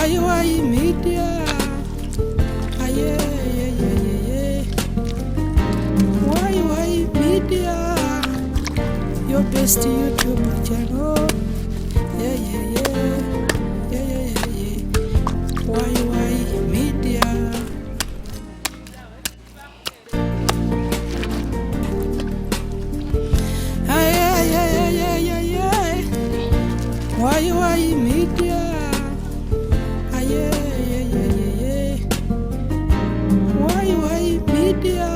Why media? Why media? Your best YouTube channel. Why media? Why media? Why media?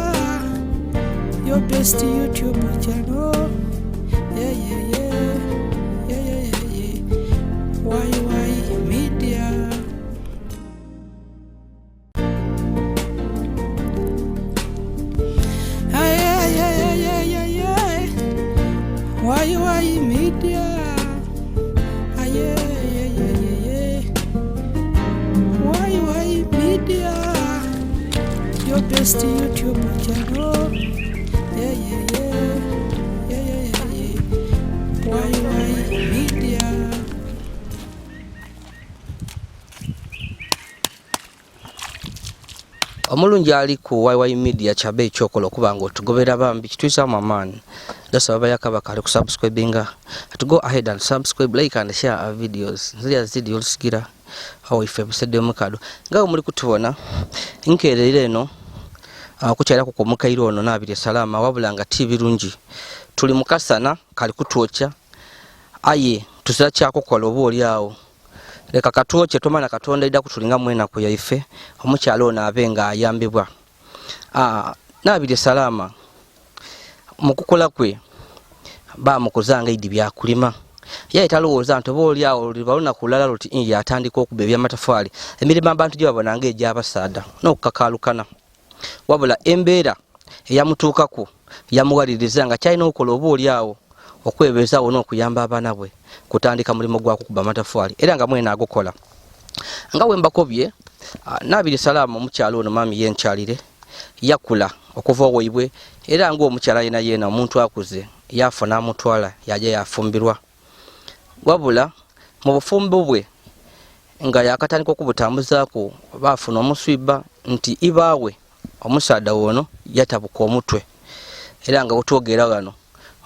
Your best YouTube channel. Why media? Why media? Why media? Your best YouTube channel. Why media? Omulungi ali ku YY Media chabe ekyokola okuba nga otugobera bambi kitwisa amaani. That's why yakaba kali kusubscribinga. To go ahead and subscribe, like and share our videos. Nzili Yazid Yolisigira how ife bisede mukado. Nga muri kutubona inkerere eno kukyala ku mukairo ono nabire salama wabulanga TV rungi. Tuli mukasana kali kutwocha aye tusira kyakokola oboli awo. Leka katoche tomana katonda ida kutulinga mwena ku yaife omukyala ono abenga ayambibwa nabire salama mukukola kwe ba mukuzanga idi byakulima yaye talowooza nti boli awo libaluna kulala luti inji atandika okubebya matafali emirima abantu gye babonanga ejabasada n'okukakalukana wabula embeera eyamutuukako yamuwaliriza nga kyalina okukola oboli awo okwebezaawo n'okuyamba abaana bwe kutandika mulimo gwa kukuba matafali era nga mwena agokola nga wembakobye nabire salama omukyala ono mami yenkyalire yakula okuva oweibwe era nga omukyala yena omuntu akuze yafuna amutwala yaje yafumbirwa wabula mu bufumbo bwe nga yakatandika okubutambuzaako bafuna omuswiba nti ibaawe omusaada wono yatabuka omutwe era nga butwogera wano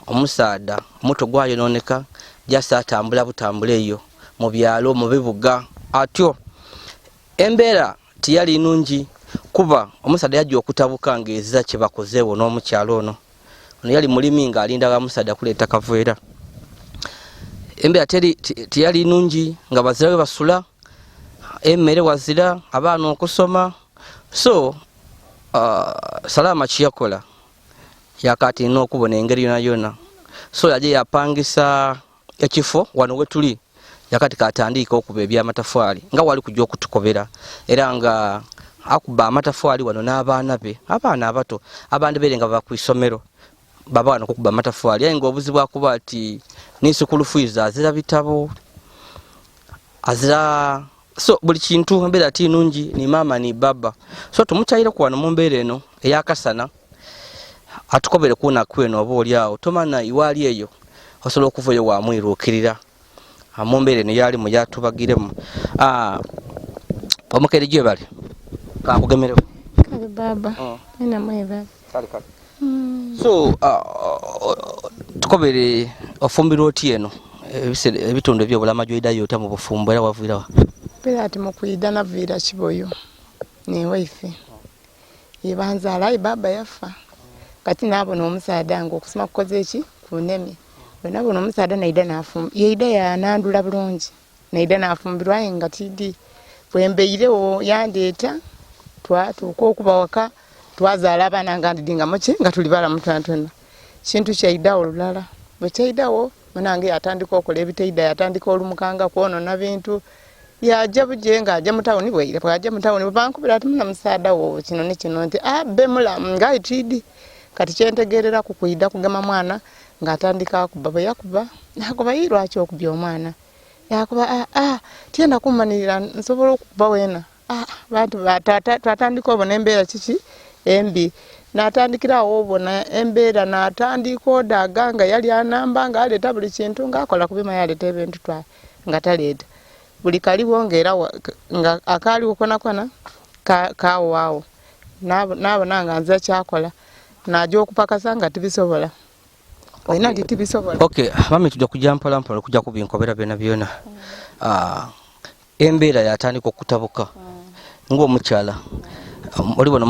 omusaada omuto gwayononeka jasa atambula butambula eyo mu byalo mu bibuga atyo embeera tiyali nungi kuba omusaada yaji okutabuka ngeza kye bakozeewo n'omukyalo ono yali mulimi nga alinda ga musaada kuleeta kaveera embeera tiyali nungi nga bazirawe basula emmere wazira abaana okusoma so salama kiyakola yakati n'okubona engeri yona so yaje yapangisa ekifo wano wetuli yakati katandika okuba eby'amatafali nga wali kujja okutukobera era nga akuba amatafali wano n'abaana abato abandi berenga baba kwisomero baba wano kukuba amatafali yaye nga obuzibu akuba ati n'isukulu fees azira bitabo azira so buli kintu mbeera ati nungi ni mama ni baba so tumukyayira ku wano mu mbeera eno eyakasana atukobere kuna kweno oboli awo tomana iwali eyo osobola okuvayo wa mwirukirira amumbere ne yali mu yatubagiremu omukere gye bali kakugemerewo kale baba ina mweba kale so tukobere ofumbiro oti eno ebitundu by'obulama gyoyidayo ota mu bufumbo era wavuirawa bera ati mukuyida navira kiboyo ne waife ibanza alai baba yafa kati nabona omusaada ngo okusoma kukoze eki kunemi nabona omusaada naida nafum yeida yanandula bulungi naida nafumbirwa nga tidi bwembeirewo yandeeta twatuuka okuba waka twazaala abaana nga ndidinga moche nga tulibala mutantona kintu kyaidawo olulala bwe kyaidawo munange yatandika okola ebiteida yatandika olumukanga kwonona bintu yaje buje nga aje mutawuni bweire bwaje mutawuni bankubira ati muna musaada wo kino ne kino nti be mulamu nga itidi kati kyentegerera kukuida kugema mwana nga atandika akuba bwe yakuba yirwa akyo okubya omwana yakuba tienda kumanirira nsobola okuba wena bantu batandika obona embeera kiki embi natandikira obona embeera natandika odaga nga yali anamba nga aleta buli kintu nga akola kubima yaleta ebintu twa nga taleta buli kaliwo ngera nga akaliwo kona kawaawo nabona nga nze kyakola najja okupakasa nga tibisobola olina nti tibisobola. Okay, mami tujja kujja mpolampola okujja kubinkobera byona embeera yatandika okutabuka ng'omukyala olibona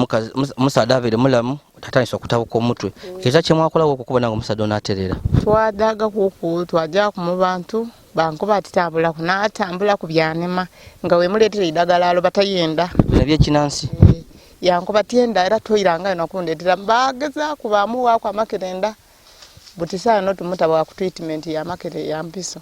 omusaadde abeere mulamu atandise okutabuka omutwe era kyemwakolawo okukubona nga omusaadde onaaterera twadaga kuku twajjaku mu bantu bankuba atitambulaku n'atambulaku byanema nga wemuleetera eddagala alo batayenda bino ebyekinansi yankuba tyenda era toyiranga nokundeetera bagezaku bamuwaako amakerenda buti saa notumutaba ku treatment ya makere ya mpiso.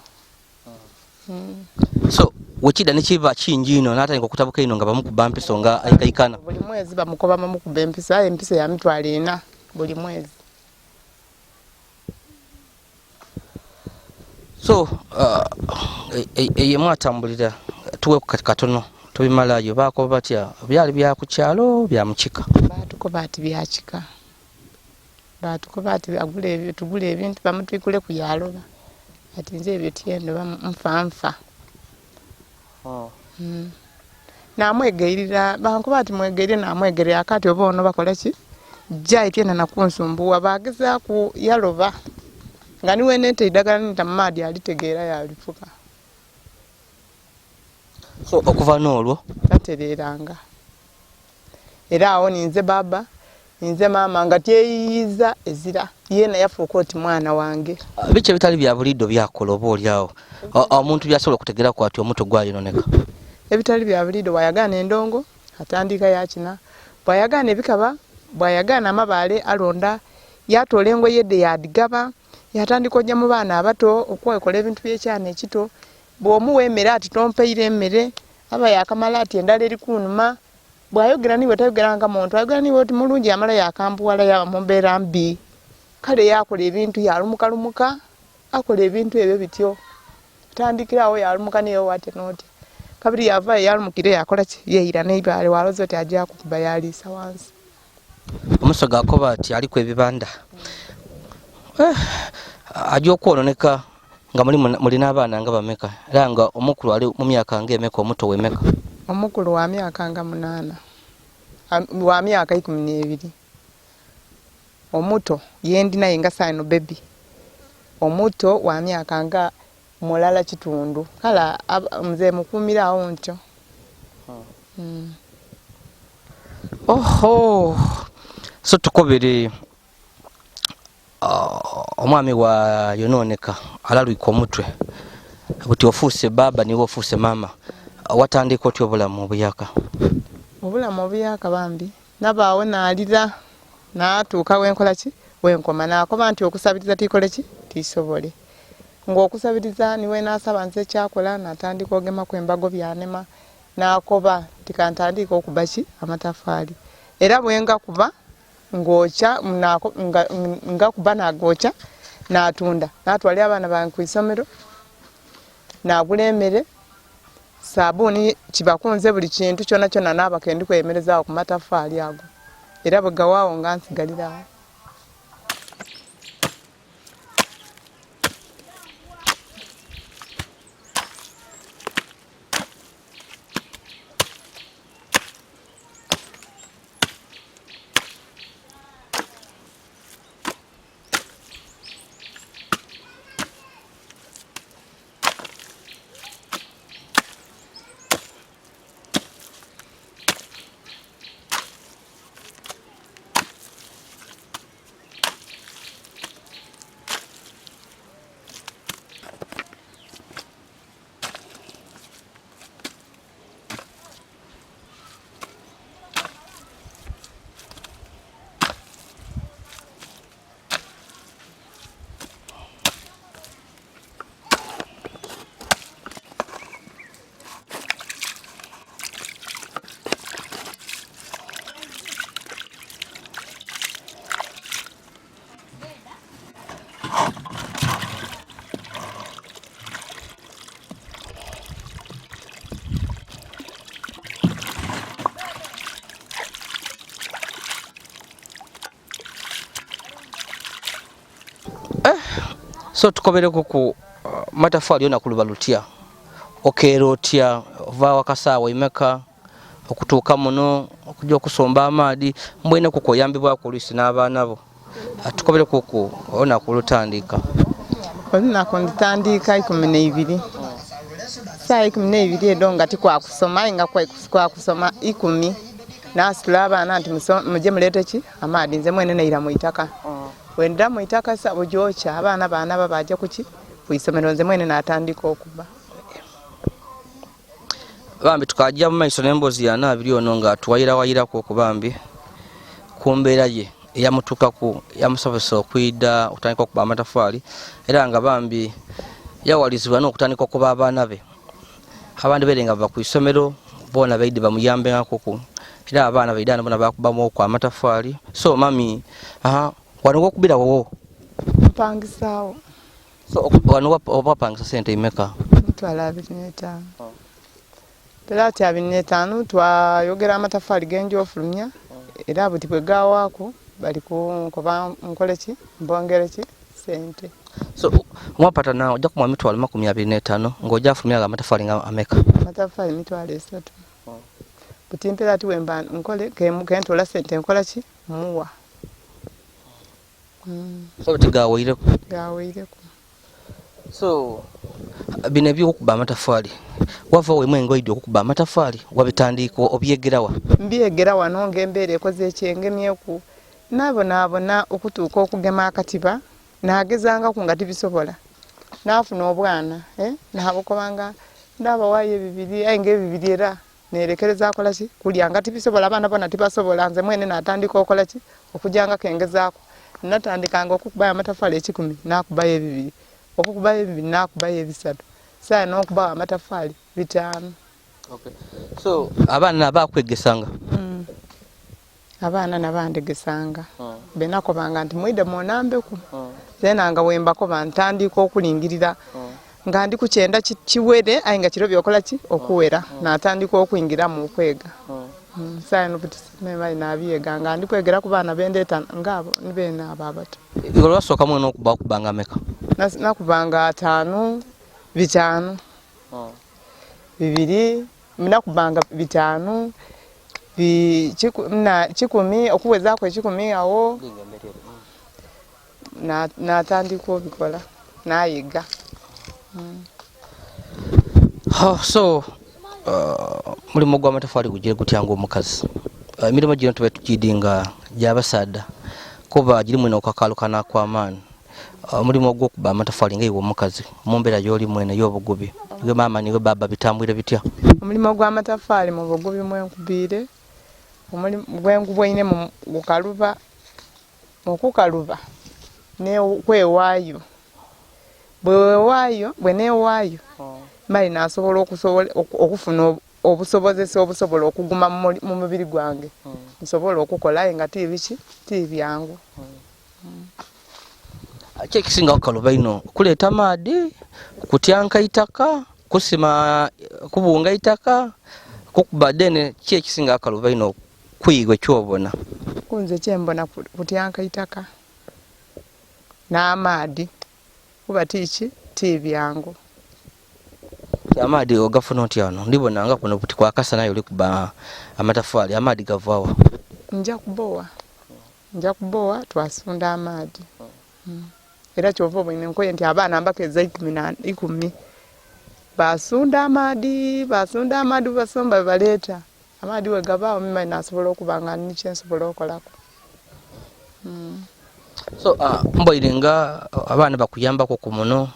So wekida nekiba kingi ino n'atandika okutabuka ino nga bamukuba mpiso nga ayikaikana buli mwezi bamukoba bamukuba empiso aye empiso ya mitwalo 4 buli mwezi. So eye mwatambulira tuwe katono tubimalayo baako batya byali bya ku kyalo bya mukika batukoba ati byakika batukoba ati tugule ebintu bamutwikule ku yaloba ati nze ebyo tyendo bamfanfa namwegeirira bankuba ati mwegeire namwegerera akati oba ono bakola ki jja ityenda nakunsumbuwa bagezaku yaloba nga niwe nete idagala nita mumadi alitegeera yalifuka. So okuva n'olwo tatereranga era awo ninze baba ninze mama nga tyeyiyiza ezira yena yafuuka oti mwana wange. Biki ebitali bya bulido byakola oba olyawo omuntu byasobola okutegeera ku ati omuto gwayononeka? Ebitali bya bulido bwayagaana endongo atandika yakina bwayagaana ebikaba bwayagaana amabaale alonda yatoola engoye yedde yadigaba yatandika ojja mu baana abato okwekola ebintu byekyana ekito bw'omuwa emmere ati tompeire emmere aba yakamala ati endala eri kunuma bwayogera niwe tayogeranga muntu ayogera niwe oti mulungi amala yakambuwala yaba mumbeera mbi kale yakola ebintu yalumukalumuka akola ebintu ebyo bityo atandikirawo yalumuka niyo wate noti kabiri yava yalumukire yakola ki yeeyira n'eibaale waloza oti ajja kukuba yaliisa wansi. Omuso gakoba ati aliko ebibanda ajja okwononeka nga mulina abaana nga bameka era nga omukulu ali mu myaka ng'emeka omuto wemeka? Omukulu wa myaka nga 8 wa myaka 12 omuto yendi naye nga saino baby omuto wa myaka nga mulala kitundu kala mzee mukumira awo ntyo. Oho so tukobere omwami wa yononeka alalwika omutwe buti ofuuse baba niwe ofuuse mama watandika otyo obulamu obuyaka? Obulamu obuyaka bambi nabaawe naalira naatuuka wenkola ki wenkoma nakoba nti okusabiriza tikole ki tisobole ng'okusabiriza niwe nasaba nze kyakola natandika ogema ku embago byanema nakoba tikantandika okuba ki amatafaali era bwenga kuba ngokya nga kuba nagokya natunda natwali abaana bange ku isomero nagula emmere sabuni kibakunze buli kintu kyona kyona nabakendi kwemerezaawo ku matafaali ago era bwegawaawo nga nsigalirawo. So tukobereko ku matafaali yona kuluba lutya okeera otya ova wakasaawa imeka okutuuka muno okujja okusomba amaadi mbwine kuko oyambibwako oluisi n'abaana bo tukobere kuku olunaku olutandika olunaku nditandika 12 saa 12 edo nga tikwakusoma nga kwakusoma 10 nasitula abaana nti muje mulete ki amaadi nze mwene neira mu itaka wenda mu itaka sa bujoocha abaana babaje kuki kuisomero nze mwene natandika okuba bambi tukajja mu maiso n'embozi yana abiri ono nga tuwayira-wayirako okubambi kumbeera ye eyamutuukaku yamusobozesa okwida okutandika okuba amatafaali era nga bambi yawalizibwa n'okutandika okuba abaana be abandi bere nga bava ku isomero boona baide bamuyambengakoku era abaana baidana boona bakubamu ku amatafaali so mami wano wokubira wowo mpangisaawo so wano wapangisa sente imeka mutwala 25 Pelati 25 twayogera amatafaali genjo ofulumya era buti bwe gawaako bali kuba nkoleki mbongereki sente so mwapata na ojja kumwa mitwalo 25 ng'ojja afulumya amatafaali nga ameka amatafaali mitwalo 3 buti mpelati wemba nkole kentola sente nkolaki muwa so tigawaireko so bino ebyokukuba amatafaali wava wemwe ngoidi okukuba amatafaali wabitandika obyegerawa mbyegera wano ng'embeera ekoze ekyengemyeku naabona okutuuka okugema akatiba nagezanga ku nga tibisobola naafuna obwana naabukobanga ndabawayo ebibiri aye ng'ebibiri era nerekereza akolaki kulya nga tibisobola abaana bona tibasobola nze mwene natandika okolaki okujanga kengezaako natandikanga okukubayo amatafaali 10 nakubayo ebibiri okukubayo ebibiri nakubayo 3 saa n'okubayo amatafaali 5 okay so abaana bakwegesanga abaana nabandegesanga benakobanga nti mwida monambeku zenanga wembako bantandika okulingirira nga ndi kukyenda kiwere aye nga kiro byokola ki okuwera natandika okuyingira mu kwega saa no buti mema nabyega nga ndi kwegera ku baana bendeta ngabo nibena ababato igolo basoka mwe n'okubanga meka nakubanga 5 5 bibiri nakubanga 5 10 okuwezako 10 awo natandika obikola nayiga so mulimo gw'amatafaali gugire gutyanga omukazi emirimu gino tuba tukidinga gy'abasaadda kuba girimu n'okakalukana kw'amaani mulimo gw'okuba amatafaali nga iwe omukazi mu mbeera gy'oli mwene y'obugubi gwe maama niwe baba bitambwire bitya omulimo gw'amatafaali mu bugubi mwenkubiire gwenguboine mu gukaluba okukaluba nekwewaayo bwenewaayo mali nasobola okufuna obusobozesa obusobola okuguma mu mubiri gwange nsobola okukola aye nga tibyangu kyekisinga okukaluba ino kuleeta maadi kutyanka itaka kusima kubunga itaka kukuba dene kyekisinga akaluba ino kuyigwe kyobona kunze kyembona kutyanka itaka n'amaadi kuba tibyangu amaadi ogafuna otya wano ndibona nga kuno buti kwakasa nayo oli kuba amatafaali amaadi gavaawa nja kubowa twasunda amaadi era kyova obwine nkoye nti abaana mbakeza 10 basunda amaadi basomba bebaleeta amaadi wegabaawo mima nasobola okubanga nikyensobola okolako so mbaire nga abaana bakuyambako ku muno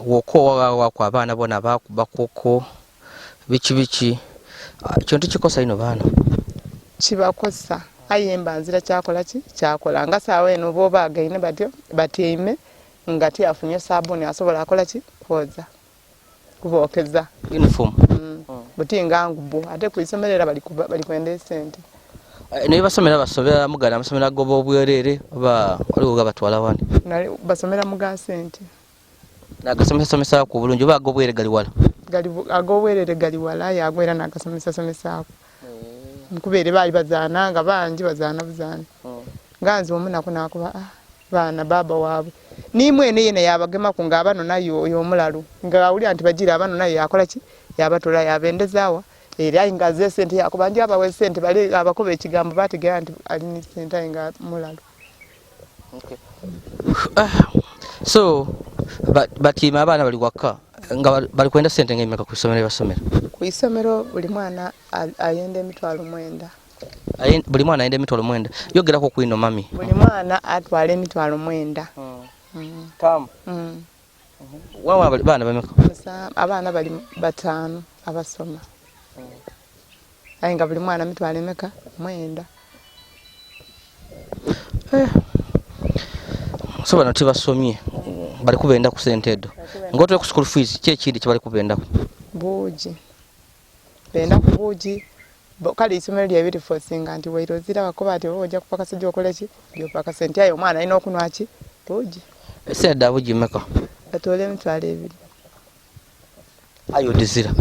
wokowawaku abaana bona bakubakoko biki kintu kikosa ino baana kibakosa ayemba nzira kyakola nga saawa eno boba againe batyaime nga tiyafunye sabuni asobola akola ki kwoza kubokeza uniform buti nga ngubu ate kuisomerera bali kwenda sente naye basomera basobera mugana amasomero agoba obwerere oba waliwo gabatwala wani basomera muga sente nagasomesa ku bulungi oba agobwere gali wala agobwerere gali wala yagwera nagasomesa nkubeere baali bazaana nga bangi bazaana buzaana nga nze omu nako nakuba baana baba waabwe ni mwene yene yabagema ku ngabano nayo omulalu nga uli anti bagira abano nayo yakola ki yabatola yabendezawa era ingaze sente yakubanja abawe sente bali abakobe ekigambo bategera anti ali ni sente nga mulalu. Okay. So but abana bali waka nga bali kwenda sente ng'emeka ku isomero basomera. Ku isomero buli mwana ayenda emitwalo 9. Buli mwana ayenda emitwalo 9. Yogerako ku ino mami. Buli mwana atwala emitwalo 9. Tam. Wawa bana bameka. Abana bali 5 abasoma. Ayinga buli mwana mitwalo emeka 9. So bano tibasomye bali kubenda ku sente edo ngoto ku school fees kye kindi kibali kubenda buji benda ku buji kale isomero lya biri forcing anti wairozira bakoba ati oja kupaka sije okola ki byo paka sente ayo mwana ino okunwa ki buji ese da buji meka atole mitwalo 2 ayo dizira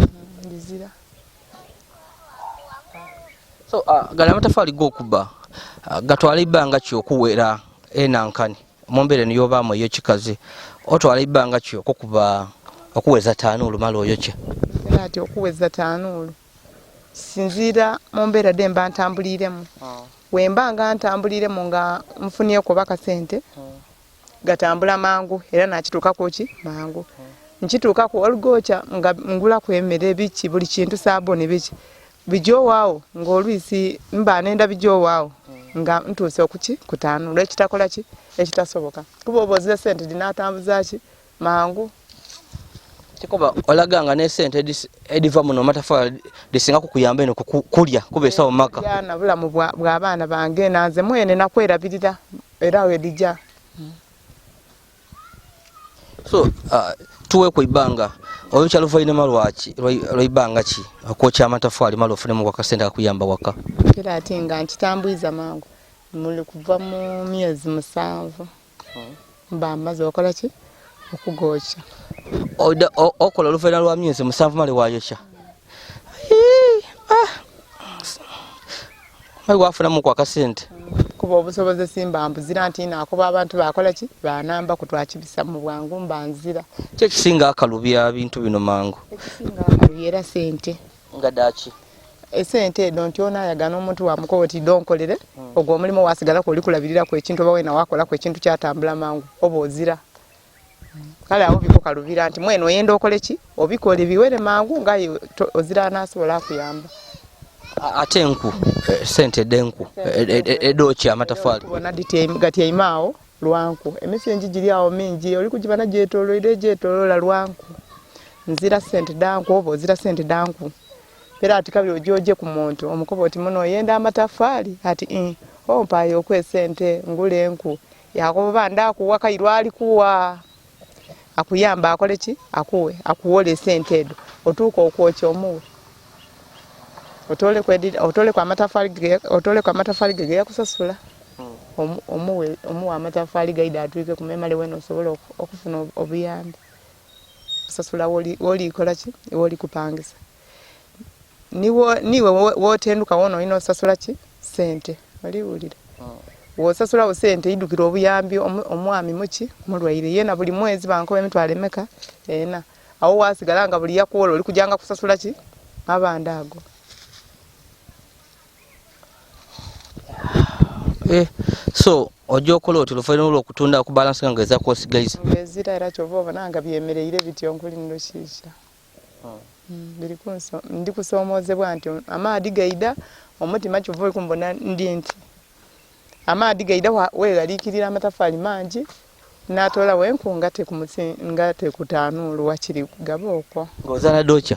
so gala matafali go kuba gatwala ibanga ki okuwera enankani mombere niyo bamo yo kikazi otwala ibanga ki okukuba okuweza 5 olumalo oyo ki ati okuweza 5 sinzira mombera demba ntambuliremu wembanga ntambuliremu nga mfunye ko baka sente gatambula mangu era nakituka ko ki mangu nkituka ko olgocha nga ngula ku emere biki buli kintu saboni biki bijo wao ngolwisi mba nenda bijo wao nga ntuse okuki ku 5 lekitakola ki ekitasoboka kubo bozile sente dinatambuza ki mangu kikoba olaganga ne sente ediva muno matafali disinga kukuyamba eno kulya kubesa omaka yana bulamu bwa abana bange nanze mwene nakwerabirira era we dija so tuwe ku ibanga oyo kyaluvaine malwachi lwaibanga ki akocha amatafali malofune mu kwakasente akuyamba waka kira atinga nkitambuiza mangu muli kuva mu myezi 7 mbamaze okola ki okugocha okola oluvaine lwa myezi 7 mali wayocha mai wafuna mu kwakasente kuba obusoboze simba mbuzira nti nakuba abantu bakola ki banamba kutwakibisa mu bwangu mbanzira kye kisinga akalubya bintu bino mangu ekisinga akalubya sente ngadachi esente dontiona yagana omuntu wa mukoti donkolere ogwo mulimo wasigala ko likulabirira ko ekintu bawena wakola ko ekintu kyatambula mangu obozira kale aho biko kalubira nti mwene oyenda okole ki obikole biwere mangu ngayo ozira nasobola kuyamba atenku sente denku edochi amatafali bona ditem gati imao lwanku emesenji jiri awo mingi oli kujibana jetolola lwanku nzira sente danku obo zira sente danku pera atikabiro ojoje ku muntu omukobo oti muno yenda amatafali ati ompaye okwesente ngule enku yakoba ndaku wakairwali kuwa akuyamba akole ki akuwe akuwole sente edo otuko okwocha omuwe otole kwa matafali gege yakusasula omuwe amatafali gaida atuike kumemale weno sobola okufuna obuyambi kusasula woli kola ki woli kupangisa niwe wotenduka wono ino sasula ki sente wali ulira wosasula sente idukira obuyambi omwami muki mulwaire yena buli mwezi banko emitwale meka ena awo wasigala nga buli yakola oli kujanga kusasula ki abandago so ojo kola oti lufaino okutunda ku balance ngeza ko sigaiza ngezira era chovova nanga byemereire bityo nkuli ndoshisha biri kunso ndi kusomozebwa nti amadi gaida omutima chovova kumbona ndi nti amadi gaida wegalikirira amatafali manji natola wenku ngate ngate kutanulu wakiri gaboko ngozana docha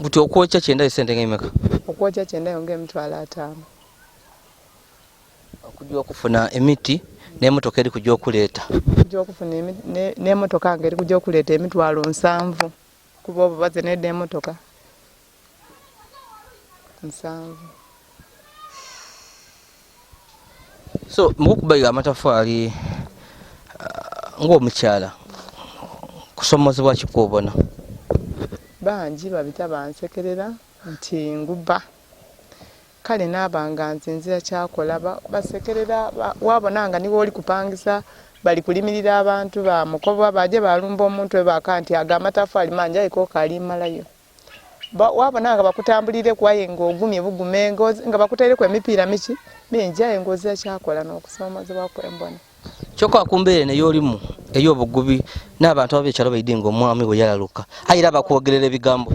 buti okwocha kyenda isente ng'imeka okwocha kyenda yonge emitwalo 5 okujja okufuna emiti n'emotoka eri kujja okuleeta kujja okufuna n'emotoka ngeri kujja okuleeta emitwalo 7 kuba obo baze nedda emotoka 7 so mukubayiga amatafali ng'omukyala kusomozebwa kikubona banji babita bansekerera nti nguba kale nabanga nzinzira kyakola basekerera wabonanga niwe oli kupangisa bali kulimirira abantu ba mukoba baje balumba omuntu ebaka nti agamatafaali manja ayiko kali malayo wabona nga bakutambulire kwaye ng'ogumye bugumengo nga bakutere ku emipiira miki mingi aye ngozi yakyakola n'okusoomoozebwa kw'embona kyokka kumbeere ne yolimu ey'obugubi n'abantu ab'ekyalo baidi ng'omwami bwe yalaluka ayira bakwogerera ebigambo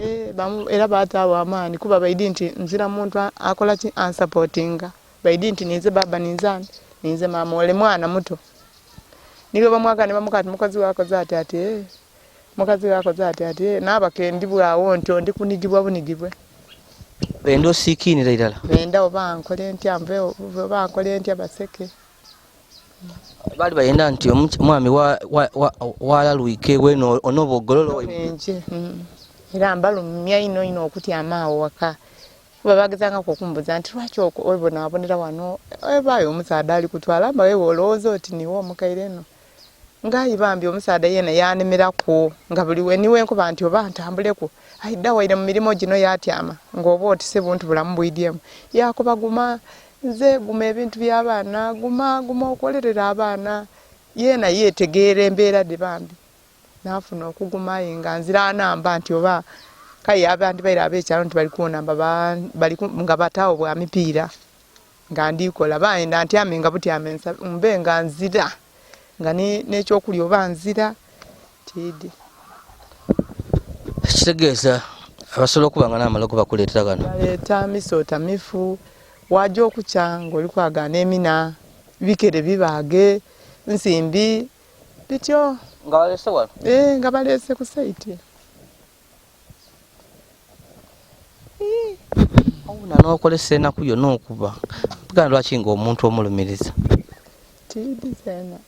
era baataawo amaani kuba baidi nti nzira muntu akola ki ansupportinga baidi nti ninze baba ninzani ninze mama ole mwana muto nibo bamwagane bamukati mukazi wako zati ati mukazi wako zati ati nabakendi bwawo nti ndi kunigibwa bunigibwe bendo sikinira irala benda oba nkole ntya mve oba nkole ntya baseke bali bayenda nti omwami walalwike weno onobogololo enje era mbalumya ino okutya amaawo waka kuba bagezanga kukumbuza nti lwaki obona abonera wano ebayo omusaada ali kutwala mba wewe olowooza oti niwo omukaire eno ngayi bambi omusaada yena yanemerako nga buli we niwe nkuba nti oba ntambuleko aidda waire mu mirimo gino yatyama ng'oba oti se buntu bulamu bwidyemu yakuba guma nze guma ebintu by'abaana guma okolerera abaana yena yetegeera embeera de bambi nafuna okuguma nga nzira anamba nti oba kaye abandi baira ab'ekyalo nti bali kunamba bali nga bataawo bwa mipiira nga ndikola bayenda ntyame nga butyame mbe nga nzira nga n'ekyokulya oba nzira tidi kitegeeza abasobola okuba nga n'amala okubakuleetera gano baleeta misoota mifu wajja okukya ng'oli kwagana emina bikere bibaage nsimbi bityo nga balese wano nga balese ku saiti awuna n'okolesa enaku yonna okuba bugana lwaki ng'omuntu omulumiriza tidi zena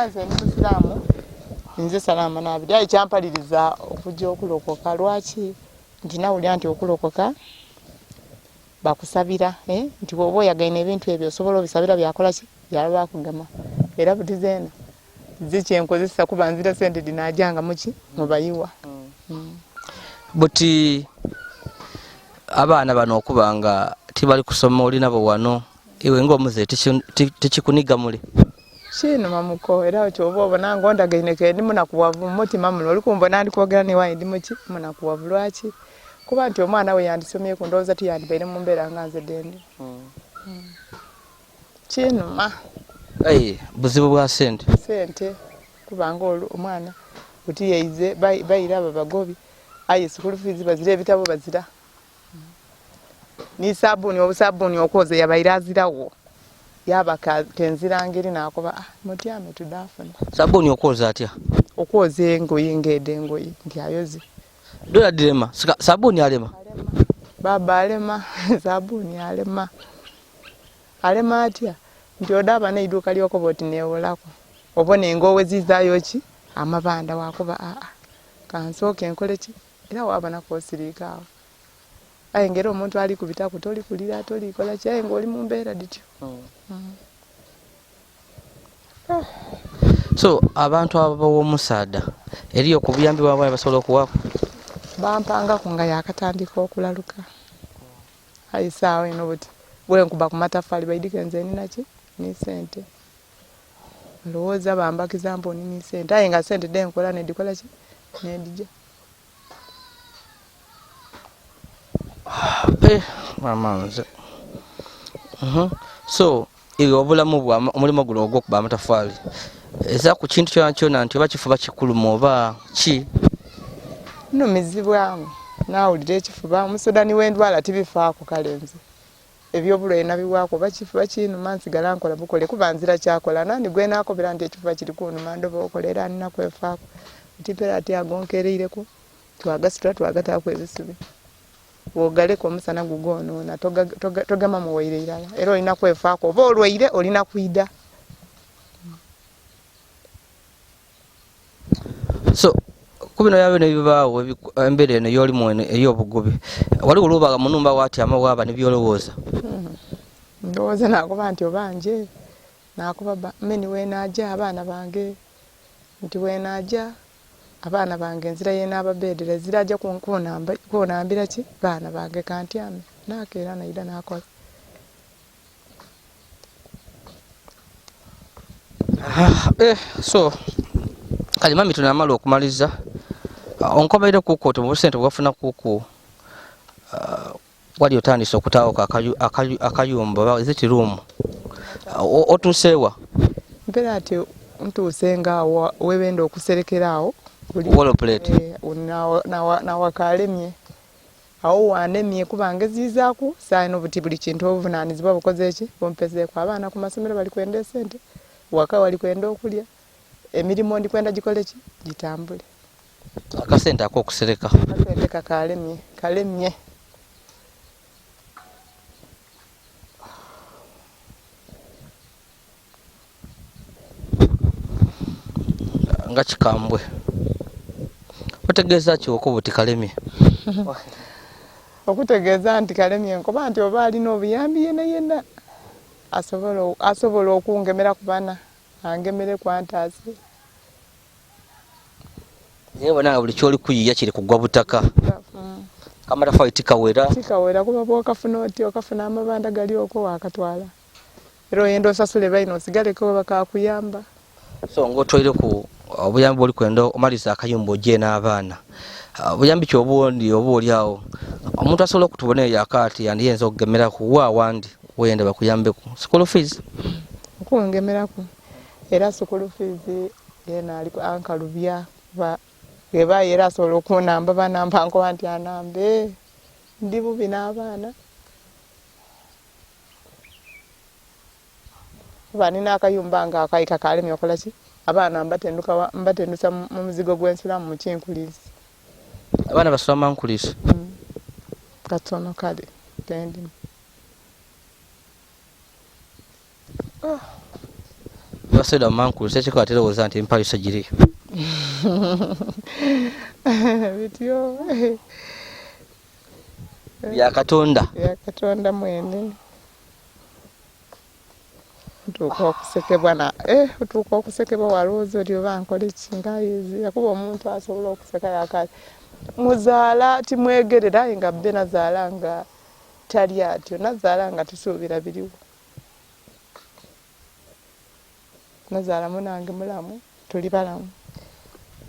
nze ndi musiraamu nze salama nabiri ayi kyampaliriza okujja okulokoka lwaki nti nawulira nti okulokoka bakusabira nti bw'oba oyagaine ebintu ebyo osobola obisabira byakola ki byaba bakugama era buti zeena zikyenkozesa kuba nzira sente dinajanga muki mubayiwa buti abaana bano okuba nga tibali kusoma olinabo wano iwe ng'omuze tekikuniga muli kino mamuko era kyoba obona ng'ondagaine kendi munakuwavu mu mutima muno oli kumbona ndi kwogera newaye ndi muki munakuwavu lwaki kuba nti omwana we yandisomyeku ndowooza tiyandibaire mu mbeera nga nze dendi kinuma buzibu bwa sente kuba nga omwana buti yeize bayira abo bagobi aye school fees bazira ebitabo bazira ni sabuni obusabuni okwoza yabayira azirawo yabaka kenzira ngeri nakoba mutyame tudafuna sabuni okwoza atya okwoza engoyi ngede engoyi nti ayoze dola dilema sabuni alema baba alema sabuni alema atya nti odaba neiduka lyoko boti newolako obone ngowe zizayo ki amabanda wakuba kansooke enkole ki era waba nakosirikaawo aye ngero omuntu ali kubitaku toli kulira toli kola ki aye ng'oli mu mbeera dityo so abantu ab'omusaada eriyo ku buyambi bwabwe basobola okuwaako bampangako nga yakatandika okulaluka ayi saawa eno buti bwenkuba ku matafaali baidike nze ninaki ni sente lowooza bambakiza mponi ni sente aye nga sente denkola nedikola ki nedija mama nze so iwe obulamu bwa omulimu guno ogw'okuba amatafaali eza ku kintu kyona kyona nti oba kifuba kikuluma oba ki numizibwamu nawulira ekifuba omusudani w'endwala tibifaako kale nze ebyobulwaire nabibwako oba kifuba kinuma nsigala nkola bukole kuba nzira kyakola nandi gwe naakobera nti ekifuba kiri kunuma ndoba okolera aninakwefaako utipera ati agonkereireku twagasitula twagataako ebisubi wogaleko omusana gugonoona togama muwaire irala era olina kwefaako oba olwaire olina kwida so kubino yabe nebibaawo embeera eno ey'olimu eno ey'obugubi waliwo olubaga munumba watyama waaba nebyolowooza ndowooza nakuba nti obanje nakuba meni weenaja abaana bange nti weenaja abaana bange nzira yenaababedera zirajja kunambira ki baana bange kantyame nakeera naida nakola So kali mami tunamala okumaliza onkobaire kuko to sente bwafuna kuko wali otandise okutawoka akayumba is it room otusewa mpera ati ntusenga webenda okuserekerawo wall plate na wakalemye awo wanemye kubange zizaaku saino buti buli kintu obuvunanizibwa bukoze eki bompezeeko abaana ku masomero bali kwenda sente waka wali kwenda okulya emirimo ndi kwenda gikole ki gitambule akasente akokusereka akasente kalemye nga kikambwe otegeeza ki okubuti kalemye okutegeeza nti kalemye nkoba nti oba alina obuyambi yenna asobola okungemera ku bana angemere kwantaasi naye bonanga buli kyoli kuyiya kiri kugwa butaka kamatafali tikawera kuba bwokafuna oti okafuna amabanda gali okwo wakatwala era oyenda osasule baino osigaleko bakakuyamba so ng'otwaire ku obuyambi bwoli kwenda omaliza akayumba ogye n'abaana obuyambi kyobundi oba oliawo omuntu asobola okutubona eyo akaati yandiyenza okugemeraku waawandi weyenda bakuyambeku school fees okungemeraku era school fees yena ali ankalubya eba era asobola okunamba banamba nkoba nti anambe ndi bubi n'abaana banina akayumba nga akayika kalemye okola ki abaana mbatendusa mu muzigo gw'ensulamu mu kinkulisi abaana basula mankulisi katono kale tendi baseda mankulisi ekiko aterowooza nti empalisa giri bityo byakatonda mwene otuuka okusekebwa walowooza oti oba nkole ki ngayizi yakuba omuntu asobola okuseka yakali muzaala timwegerera aye nga bbe nazaala nga tali atyo nazaala nga tusuubira biriwo nazaala munange mulamu tuli balamu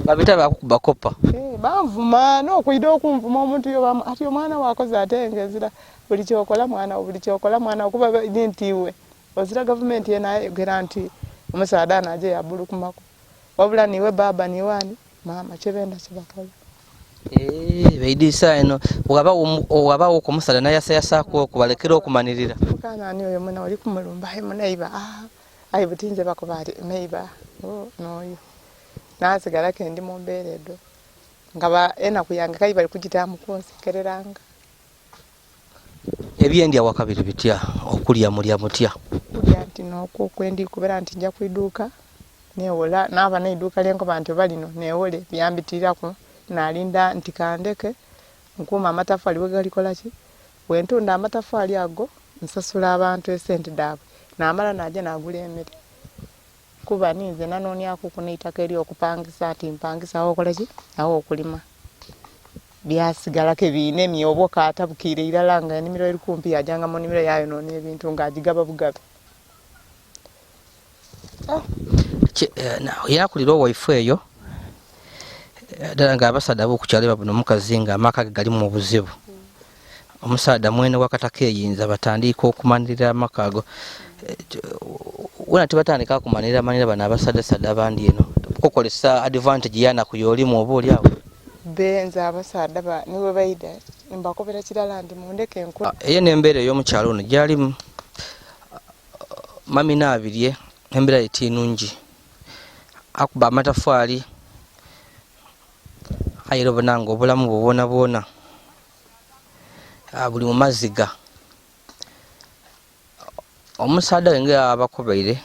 babita bakukuba kopa banvuma n'okwida okunvuma omuntu yo ati omwana wakoze atengezera buli kyokola mwana okuba ntiwe ozira gavumenti yenayogera nti omusaada anaje yabulukumako wabula niwe baba niwani mama kyebenda kibakola beidisa eno waba okumusaada nayasayasako okubalekera okumanirira mukana ani oyo muna oli kumulumba muneiba ayi butinze bakoba ati neiba noyo nasigala kendi mu mbeera edo nga enaku yange kayi bali kugitamu kunsekereranga ebyendya wakabiri bitya okulya mulya mutya kulya nti nokwo kwendi kubera nti nja kwiduuka newola naaba neiduuka lyenkoba nti oba lino newole byambitirako nalinda nti kandeke nkuuma amatafali wegalikola ki wentunda amatafali ago nsasula abantu esente daabwe namala naje nagula emmere kuba ninze nanoniakuku neitaka eri okupangisa ati mpangisa awo okola ki awo okulima byasigala ke binemye obwo katabukire irala nga enimiro eri kumpi yajanga mu nimiro yayo none ebintu nga agigaba bugabe yakulira owaifu eyo ddala nga abasaada abokukyaleba buno omukazi nga amaka ge gali mu buzibu omusaada mwene wakataka eyinza batandika okumanirira amaka ago wona tebatandika akumanirira manira bano abasaadasada abandi eno kukolesa advantage yanaku yolimu oba oliawo benza abasaada niwe baida mbakobera kirala ndi mundeke enkula eyo n'embeera ey'omukyalo ono gyalimu mami naabirye embeera etinungi akuba amatafaali ayera obonanga obulamu bwobwonabwona buli mu maziga omusaada we nga abakobeire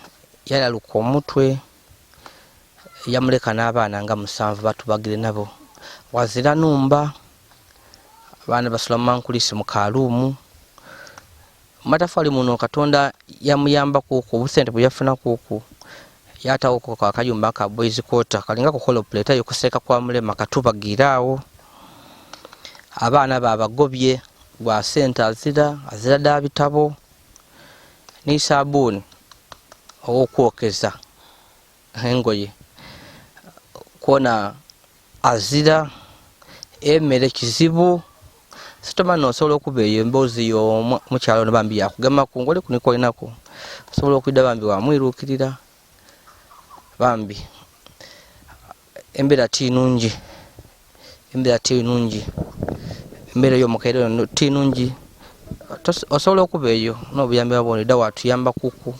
yalaluka omutwe yamuleka n'abaana nga 7 batubagire nabo wazira numba abaana basula mankulisi mu kaluumu matafali muno katonda yamuyamba kuku obusente buyafuna kuku yatawo ko akayumba ka boys quarter kalinga kukola plate yo kuseka kwa mulema katubagiraawo abaana babagobye gwa sente azira da bitabo ni sabuni okwokeza engoye kuona azira emmere kizibu sitomani osobola okuba eyo emboozi y'omukyalo bambi yakugemaku ngoli kunikolinako osobola okwidda bambi wamwirukirira bambi embeera tinungi embeera y'omukaire tinungi osobola okuba eyo n'obuyambi bwabone dda watuyamba kuku